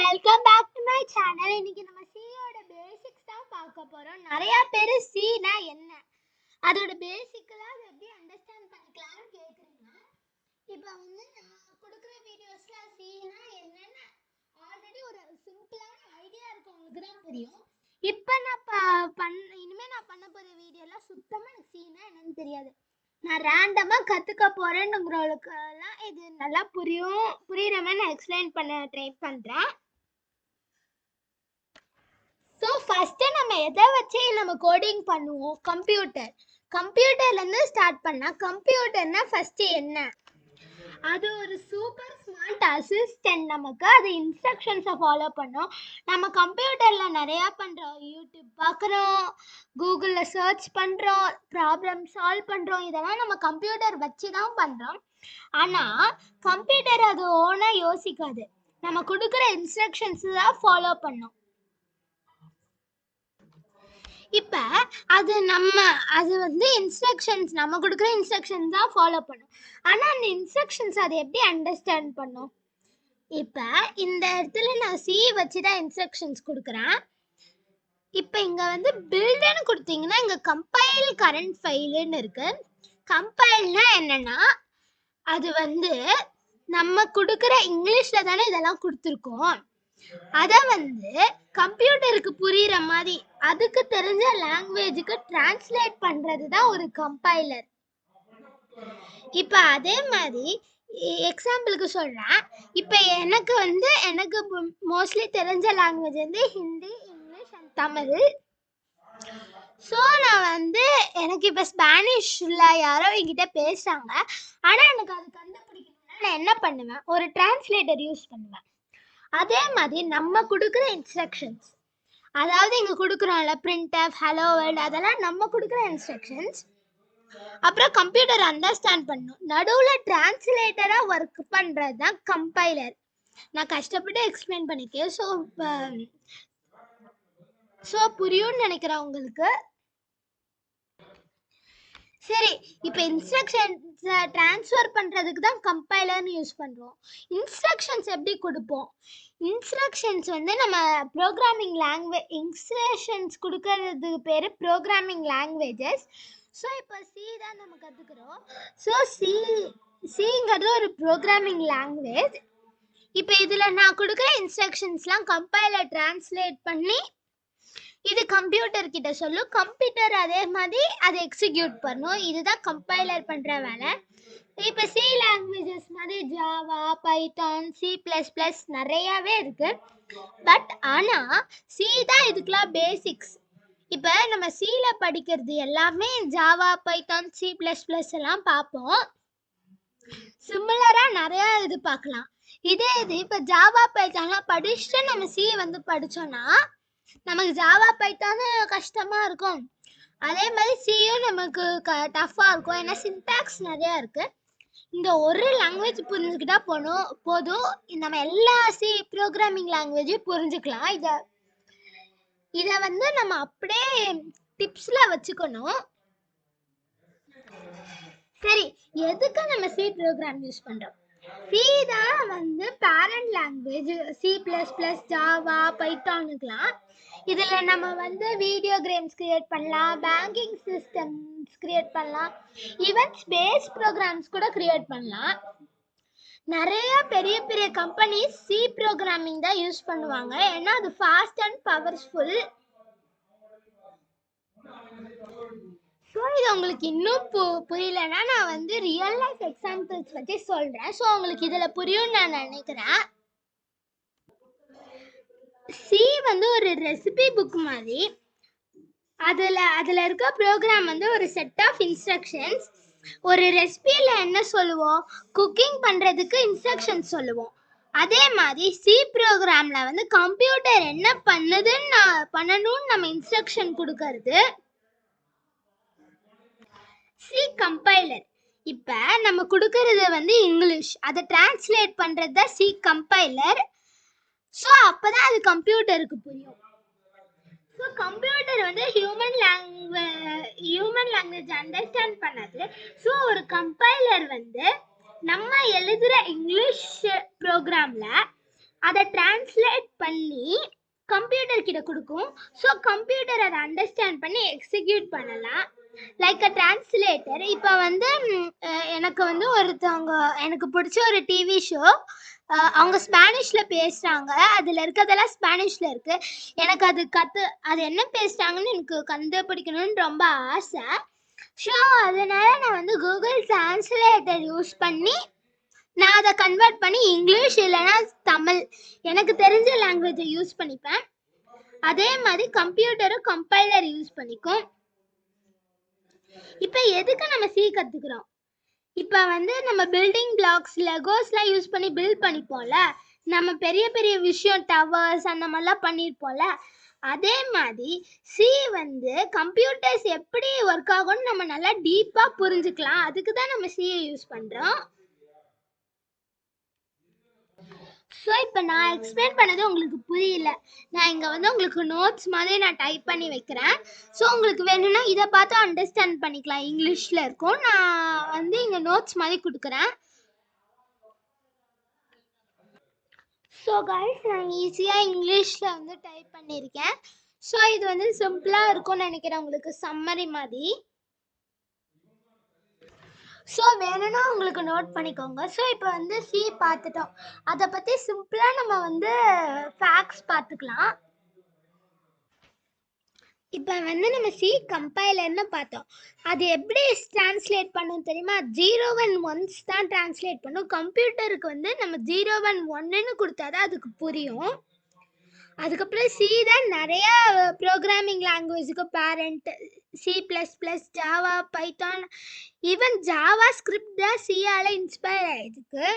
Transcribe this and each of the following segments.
Welcome back to my channel. இன்னைக்கு நம்ம சியோட பேசிக்ஸ் தான் பார்க்க போறோம். நிறைய பேர் சினா என்ன, அதோட பேசிக்கலா அதை எப்படி அண்டர்ஸ்டாண்ட் பண்ணிக்கலாம்னு கேக்குறீங்க. இப்போ நான் கொடுக்குற வீடியோஸ்ல சினா என்னன்னு ஆல்ரெடி ஒரு சிம்பிளான ஐடியா இருக்கவங்களுக்கு தான் புரியும். இப்போ இனிமே நான் பண்ண போற வீடியோல சுத்தமா எனக்கு சினா என்னன்னு தெரியாது. நான் ரேண்டமா கத்துக்க போறேன்னுங்கிறவங்களுக்கு எல்லாம் இது நல்லா புரியுற மாதிரி நான் எக்ஸ்பிளைன் பண்ண ட்ரை பண்றேன். ஸோ ஃபர்ஸ்ட் நம்ம எதை வச்சு நம்ம கோடிங் பண்ணுவோம்? கம்ப்யூட்டர்ல இருந்து ஸ்டார்ட் பண்ணா கம்ப்யூட்டர்னா ஃபர்ஸ்ட் என்ன? அது ஒரு சூப்பர் ஸ்மார்ட் அசிஸ்டன்ட். நமக்கு அது இன்ஸ்ட்ரக்ஷன்ஸை ஃபாலோ பண்ணோம். நம்ம கம்ப்யூட்டர்ல நிறைய பண்றோம், யூடியூப் பார்க்குறோம், கூகுள்ல சர்ச் பண்றோம், ப்ராப்ளம் சால்வ் பண்றோம். இதெல்லாம் நம்ம கம்ப்யூட்டர் வச்சு தான் பண்றோம். ஆனா கம்ப்யூட்டர் அது ஓனா யோசிக்காது, நம்ம கொடுக்குற இன்ஸ்ட்ரக்ஷன்ஸ் தான் ஃபாலோ பண்ணோம். இப்ப அது இன்ஸ்ட்ரக்ஷன்ஸ் நம்ம கொடுக்குற இன்ஸ்ட்ரக்ஷன்ஸ் தான் ஃபாலோ பண்ணும். ஆனா அந்த இன்ஸ்ட்ரக்ஷன்ஸ் அதை எப்படி அண்டர்ஸ்டாண்ட் பண்ணும்? இப்ப இந்த இடத்துல நான் சி வச்சு தான் இன்ஸ்ட்ரக்ஷன்ஸ் கொடுக்குறேன். இப்ப இங்க பில்டுன்னு கொடுத்தீங்கன்னா இங்க கம்பைல் கரண்ட் ஃபைல்னு இருக்கு. கம்பைல்னா என்னன்னா அது நம்ம கொடுக்குற இங்கிலீஷ்ல தானே இதெல்லாம் கொடுத்துருக்கோம். அத கம்ப்யூட்டருக்கு புரியுற மாதிரி அதுக்கு தெரிஞ்ச லாங்குவேஜுக்கு டிரான்ஸ்லேட் பண்றது தான் ஒரு கம்பைலர். இப்ப அதே மாதிரி எக்ஸாம்பிளுக்கு சொல்றேன். இப்ப எனக்கு மோஸ்ட்லி தெரிஞ்ச language Hindi, English and Tamil. So நான் எனக்கு இப்ப ஸ்பானிஷ்ல யாரோ என்கிட்ட பேசுறாங்க. ஆனா எனக்கு அது கண்டுபிடிக்கணும்னா நான் என்ன பண்ணுவேன்? ஒரு டிரான்ஸ்லேட்டர் யூஸ் பண்ணுவேன். அதே மாதிரி நம்ம கொடுக்குற இன்ஸ்ட்ரக்ஷன்ஸ், அதாவது இங்க கொடுக்குறோம்ல printf, hello world, அதெல்லாம் நம்ம கொடுக்குற இன்ஸ்ட்ரக்ஷன்ஸ். அப்புறம் கம்ப்யூட்டர் அண்டர்ஸ்டாண்ட் பண்ணும். நடுவுல டிரான்ஸ்லேட்டரா ஒர்க் பண்றது தான் கம்பைலர். நான் கஷ்டப்பட்டு எக்ஸ்பிளைன் பண்ணிக்கேன். ஸோ புரியும்னு நினைக்கிறேன் உங்களுக்கு. சரி, இப்போ இன்ஸ்ட்ரக்ஷன்ஸ் ட்ரான்ஸ்ஃபர் பண்றதுக்கு தான் கம்பைலர்னு யூஸ் பண்றோம். இன்ஸ்ட்ரக்ஷன்ஸ் எப்படி கொடுப்போம்? இன்ஸ்ட்ரக்ஷன்ஸ் நம்ம ப்ரோக்ராமிங் லாங்குவேஜ் இன்ஸ்ட்ரக்ஷன்ஸ் கொடுக்கறதுக்கு பேரு ப்ரோக்ராமிங் லாங்குவேஜஸ். ஸோ இப்போ சி தான் நம்ம கற்றுக்குறோம். ஸோ சிங்கிறது ஒரு ப்ரோக்ராமிங் லாங்குவேஜ். இப்போ இதில் நான் கொடுக்குற இன்ஸ்ட்ரக்ஷன்ஸ்லாம் கம்பைலர் டிரான்ஸ்லேட் பண்ணி இது கம்ப்யூட்டர் கிட்ட சொல்லும். கம்ப்யூட்டர் அதே மாதிரி அதை எக்ஸிக்யூட் பண்ணும். இதுதான் கம்பைலர் பண்ற வேலை. இப்போ சி லாங்குவேஜஸ் மாதிரி ஜாவா, பைத்தான், C++ நிறையவே இருக்கு. பட் ஆனா சி தான் இதுக்கெல்லாம் பேசிக்ஸ். இப்போ நம்ம சில படிக்கிறது எல்லாமே ஜாவா, பைத்தான், C++ எல்லாம் பார்ப்போம். சிமிலரா நிறைய இது பார்க்கலாம். இதே இது இப்போ ஜாவா, பைத்தான்லாம் படிச்சுட்டு நம்ம சி படிச்சோம்னா நமக்கு ஜாவா, பைத்தான் கஷ்டமா இருக்கும். அதே மாதிரி சியும் நமக்கு டஃபா இருக்கும். ஏன்னா சின்டாக்ஸ் நிறைய இருக்கு. இந்த ஒரு லாங்குவேஜ் புரிஞ்சுக்கிட்டா போதும், நம்ம எல்லா சி ப்ரோக்ராமிங் லாங்குவேஜையும் புரிஞ்சுக்கலாம். இதை நம்ம அப்படியே டிப்ஸ்ல வச்சுக்கணும். சரி, எதுக்கு நம்ம சி ப்ரோக்ராம் யூஸ் பண்றோம்? சி தான் பேரண்ட் லாங்குவேஜ் C++, ஜாவா, பைத்தானுக்குலாம். இதுல நம்ம வீடியோ கேம்ஸ் கிரியேட் பண்ணலாம், பேங்கிங் சிஸ்டம்ஸ் கிரியேட் பண்ணலாம், ஈவன் ஸ்பேஸ் ப்ரோக்ராம்ஸ் கூட கிரியேட் பண்ணலாம். நிறைய பெரிய பெரிய கம்பெனிஸ் சி ப்ரோக்ராமிங் தான் யூஸ் பண்ணுவாங்க. ஏன்னா அது ஃபாஸ்ட் அண்ட் பவர்ஃபுல். ஸோ இது உங்களுக்கு இன்னும் புரியலன்னா நான் ரியல் லைஃப் எக்ஸாம்பிள்ஸ் வச்சு சொல்றேன். ஸோ உங்களுக்கு இதுல புரியும்னு நான் நினைக்கிறேன். சி ஒரு ரெசிபி புக் மாதிரி. அதுல இருக்க ப்ரோக்ராம் ஒரு செட் ஆஃப் இன்ஸ்ட்ரக்ஷன்ஸ். ஒரு ரெசிபியில என்ன சொல்லுவோம்? குக்கிங் பண்றதுக்கு இன்ஸ்ட்ரக்ஷன்ஸ் சொல்லுவோம். அதே மாதிரி சி ப்ரோக்ராம்ல கம்ப்யூட்டர் என்ன பண்ணணும்னு நம்ம இன்ஸ்ட்ரக்ஷன் கொடுக்கறது சி கம்பைலர். இப்ப நம்ம கொடுக்கறது இங்கிலீஷ், அதை டிரான்ஸ்லேட் பண்றது தான் சி கம்பைலர். ஸோ அப்பதான் அது கம்ப்யூட்டருக்கு புரியும். So computer human language understand பண்ணாது. ஸோ ஒரு கம்பைலர் நம்ம எழுதுற இங்கிலீஷ் ப்ரோக்ராம்ல அதை டிரான்ஸ்லேட் பண்ணி கம்ப்யூட்டர் கிட்ட கொடுக்கும். ஸோ கம்ப்யூட்டர் அதை அண்டர்ஸ்டாண்ட் பண்ணி எக்ஸிக்யூட் பண்ணலாம். லைக் அ டிரான்ஸ்லேட்டர். இப்போ வந்து எனக்கு வந்து ஒருத்தவங்க எனக்கு பிடிச்ச ஒரு டிவி ஷோ, அவங்க ஸ்பானிஷில் பேசுகிறாங்க. அதில் இருக்கிறதெல்லாம் ஸ்பானிஷில் இருக்குது. எனக்கு அது என்ன பேசுகிறாங்கன்னு எனக்கு கண்டுபிடிக்கணும்னு ரொம்ப ஆசை. ஸோ அதனால நான் வந்து கூகுள் டிரான்ஸ்லேட்டர் யூஸ் பண்ணி நான் அதை கன்வெர்ட் பண்ணி இங்கிலீஷ் இல்லைன்னா தமிழ் எனக்கு தெரிஞ்ச லாங்குவேஜை யூஸ் பண்ணிப்பேன். அதே மாதிரி கம்ப்யூட்டரும் கம்பைலர் யூஸ் பண்ணிக்கும். இப்போ எதுக்கு நம்ம சி கற்றுக்குறோம்? இப்போ வந்து நம்ம பில்டிங் பிளாக்ஸ் லெகோஸ்லாம் யூஸ் பண்ணி பில்ட் பண்ணிப்போம்ல. நம்ம பெரிய பெரிய விஷயம் டவர்ஸ் அந்த மாதிரிலாம் பண்ணியிருப்போம்ல. அதே மாதிரி சி வந்து கம்ப்யூட்டர்ஸ் எப்படி ஒர்க் ஆகும்னு நம்ம நல்லா டீப்பாக புரிஞ்சுக்கலாம். அதுக்கு தான் நம்ம சியை யூஸ் பண்ணுறோம். ஸோ இப்போ நான் எக்ஸ்பிளைன் பண்ணது உங்களுக்கு புரியல. நான் இங்கே வந்து உங்களுக்கு நோட்ஸ் மாதிரி நான் டைப் பண்ணி வைக்கிறேன். ஸோ உங்களுக்கு வேணும்னா இதை பார்த்து அண்டர்ஸ்டாண்ட் பண்ணிக்கலாம். இங்கிலீஷில் இருக்கும். நான் வந்து இங்கே நோட்ஸ் மாதிரி கொடுக்குறேன். ஸோ கைஸ், நான் ஈஸியாக இங்கிலீஷில் வந்து டைப் பண்ணியிருக்கேன். ஸோ இது வந்து சிம்பிளாக இருக்கும்னு நினைக்கிறேன், உங்களுக்கு சம்மரி மாதிரி. ஸோ வேணும்னா உங்களுக்கு நோட் பண்ணிக்கோங்க. ஸோ இப்போ வந்து சி பார்த்துட்டோம். அதை பற்றி சிம்பிளாக நம்ம வந்து ஃபேக்ட்ஸ் பார்த்துக்கலாம். இப்போ வந்து நம்ம சி கம்பைலர்னு பார்த்தோம். அது எப்படி டிரான்ஸ்லேட் பண்ணும் தெரியுமா? 0 and 1s தான் டிரான்ஸ்லேட் பண்ணும். கம்ப்யூட்டருக்கு வந்து நம்ம 0 and 1ன்னு கொடுத்தாதான் அதுக்கு புரியும். அதுக்கப்புறம் சி தான் நிறைய ப்ரோக்ராமிங் லாங்குவேஜுக்கு parent. C++, Java, Python, even JavaScript தான் சியால இன்ஸ்பயர் ஆயிருக்கு.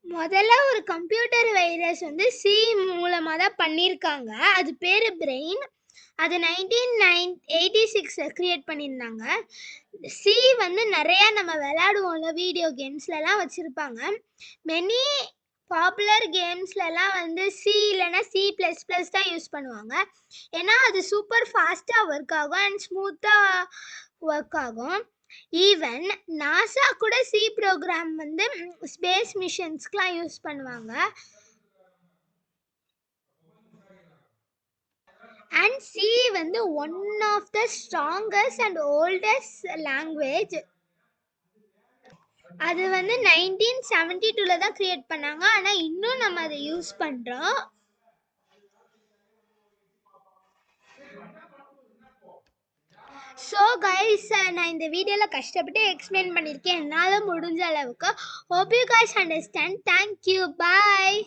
முதல்ல ஒரு கம்ப்யூட்டர் வைரஸ் வந்து சி மூலமாக தான் பண்ணியிருக்காங்க. அது பேர் பிரெயின். அது 1986 கிரியேட் பண்ணியிருந்தாங்க. சி வந்து நிறையா நம்ம விளையாடுவோம்ல, வீடியோ கேம்ஸ்லலாம் வச்சுருப்பாங்க. மெனி பாப்புலர் கேம்ஸ்லலாம் வந்து சி இல்லைன்னா C++ தான் யூஸ் பண்ணுவாங்க. ஏன்னா அது சூப்பர் ஃபாஸ்ட்டாக ஒர்க் ஆகும் அண்ட் ஸ்மூத்தாக ஒர்க் ஆகும். ஈவன் நாசா கூட சி ப்ரோக்ராம் வந்து ஸ்பேஸ் மிஷன்ஸ்க்குலாம் யூஸ் பண்ணுவாங்க. அண்ட் சி வந்து one of the strongest and oldest language. அது வந்து 1972 தான் கிரியேட் பண்ணாங்க. ஆனால் இன்னும் நம்ம அதை யூஸ் பண்ணுறோம். ஸோ கைஸ், நான் இந்த வீடியோவில் கஷ்டப்பட்டு எக்ஸ்பிளைன் பண்ணியிருக்கேன் என்னால் முடிஞ்ச அளவுக்கு. Hope you guys understand. Thank you, bye.